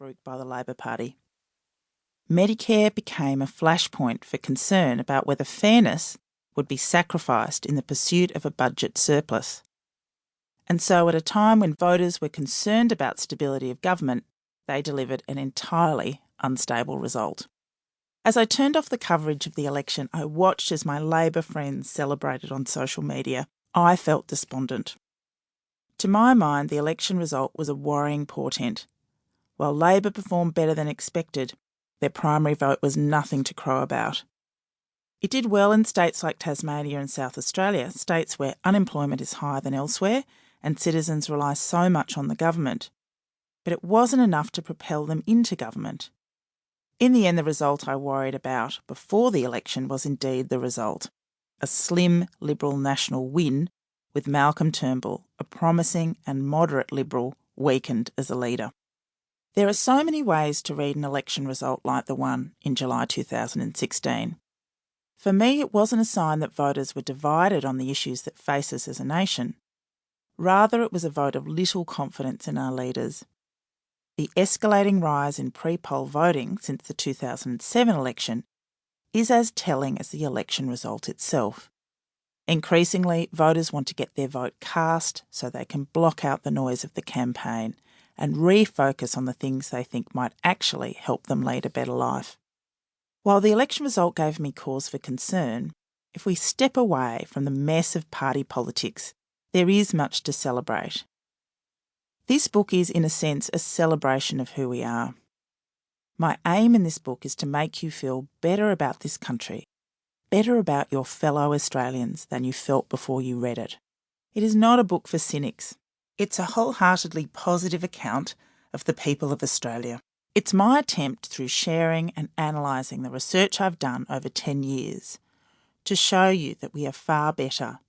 broke by the Labor Party. Medicare became a flashpoint for concern about whether fairness would be sacrificed in the pursuit of a budget surplus. And so at a time when voters were concerned about stability of government, they delivered an entirely unstable result. As I turned off the coverage of the election, I watched as my Labor friends celebrated on social media. I felt despondent. To my mind, the election result was a worrying portent. While Labor performed better than expected, their primary vote was nothing to crow about. It did well in states like Tasmania and South Australia, states where unemployment is higher than elsewhere and citizens rely so much on the government. But it wasn't enough to propel them into government. In the end, the result I worried about before the election was indeed the result. A slim Liberal National win with Malcolm Turnbull, a promising and moderate Liberal, weakened as a leader. There are so many ways to read an election result like the one in July 2016. For me, it wasn't a sign that voters were divided on the issues that face us as a nation. Rather, it was a vote of little confidence in our leaders. The escalating rise in pre-poll voting since the 2007 election is as telling as the election result itself. Increasingly, voters want to get their vote cast so they can block out the noise of the campaign and refocus on the things they think might actually help them lead a better life. While the election result gave me cause for concern, if we step away from the mess of party politics, there is much to celebrate. This book is, in a sense, a celebration of who we are. My aim in this book is to make you feel better about this country, better about your fellow Australians than you felt before you read it. It is not a book for cynics. It's a wholeheartedly positive account of the people of Australia. It's my attempt through sharing and analysing the research I've done over 10 years to show you that we are far better,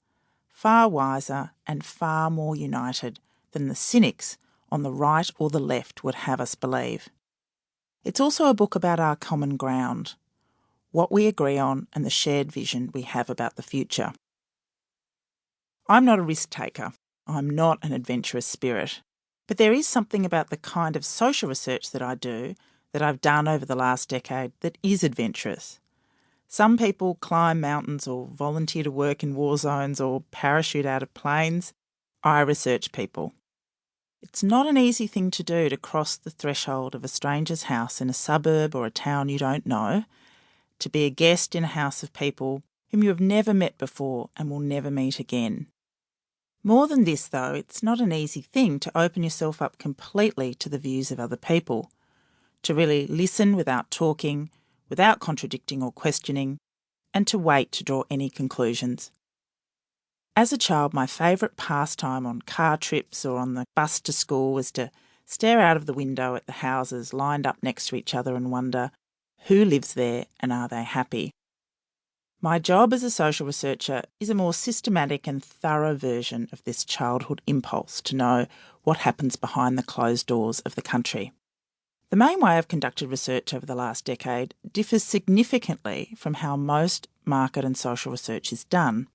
far wiser and far more united than the cynics on the right or the left would have us believe. It's also a book about our common ground, what we agree on and the shared vision we have about the future. I'm not a risk taker. I'm not an adventurous spirit. But there is something about the kind of social research that I do, that I've done over the last decade, that is adventurous. Some people climb mountains or volunteer to work in war zones or parachute out of planes. I research people. It's not an easy thing to do to cross the threshold of a stranger's house in a suburb or a town you don't know, to be a guest in a house of people whom you have never met before and will never meet again. More than this, though, it's not an easy thing to open yourself up completely to the views of other people, to really listen without talking, without contradicting or questioning, and to wait to draw any conclusions. As a child, my favourite pastime on car trips or on the bus to school was to stare out of the window at the houses lined up next to each other and wonder who lives there and are they happy. My job as a social researcher is a more systematic and thorough version of this childhood impulse to know what happens behind the closed doors of the country. The main way I've conducted research over the last decade differs significantly from how most market and social research is done.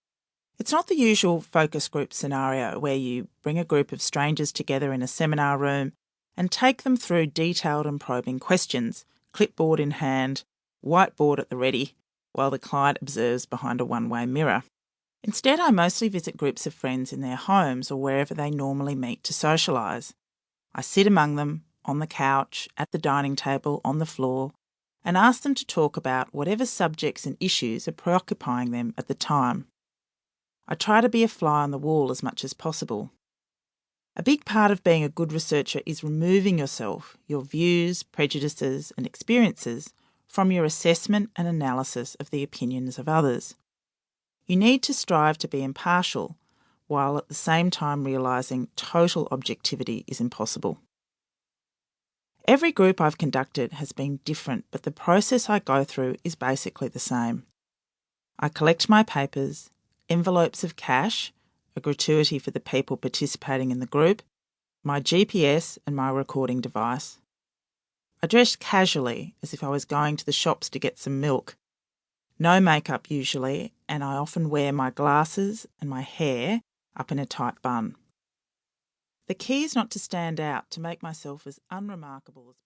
It's not the usual focus group scenario where you bring a group of strangers together in a seminar room and take them through detailed and probing questions, clipboard in hand, whiteboard at the ready, while the client observes behind a one-way mirror. Instead, I mostly visit groups of friends in their homes or wherever they normally meet to socialise. I sit among them, on the couch, at the dining table, on the floor, and ask them to talk about whatever subjects and issues are preoccupying them at the time. I try to be a fly on the wall as much as possible. A big part of being a good researcher is removing yourself, your views, prejudices and experiences from your assessment and analysis of the opinions of others. You need to strive to be impartial, while at the same time realising total objectivity is impossible. Every group I've conducted has been different, but the process I go through is basically the same. I collect my papers, envelopes of cash, a gratuity for the people participating in the group, my GPS and my recording device. I dress casually, as if I was going to the shops to get some milk. No makeup usually, and I often wear my glasses and my hair up in a tight bun. The key is not to stand out, to make myself as unremarkable as possible.